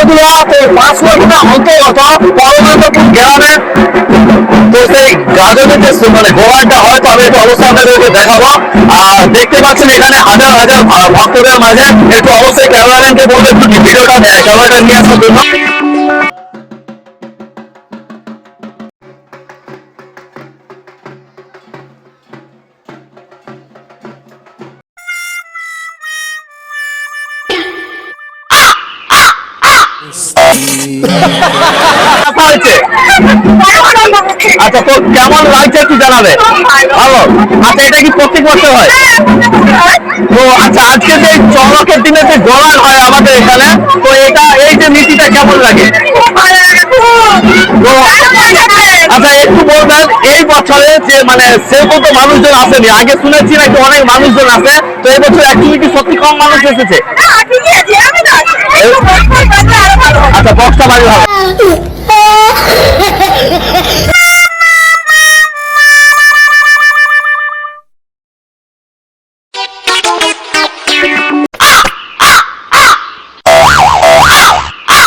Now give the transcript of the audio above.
খেলাধুলা তো 5 কিলোমিটার অন্তর্গত পরবর্তী গ্রামে। তো সেই গাজনের যে মানে গোয়াটা হয়, তো আমি একটু অবস্থা আপনাদেরকে দেখাবো। আর দেখতে পাচ্ছেন এখানে হাজার হাজার ভক্তদের মাঝে একটু অবশ্যই ক্যামেরাম্যানকে বলবো একটু ভিডিওটা ক্যামেরাটা নিয়ে আসার জন্য। আচ্ছা, তো কেমন লাগছে একটু জানাবে। ভালো। আচ্ছা, এটা কি প্রত্যেক বছর হয়? তো আচ্ছা, আজকে যে চড়কের দিনে যে গোলান হয় আমাদের এখানে, তো এটা এই যে নীতিটা কেমন লাগে? তো আচ্ছা, একটু বলবেন এই বছরে যে মানে সেরকম তো মানুষজন আসেনি, আগে শুনেছি নাকি অনেক মানুষজন আছে, তো এই বছর অ্যাকচুয়ালি কি সত্যি কম মানুষ এসেছে? আচ্ছা, বক্সটা বাড়ি হবে।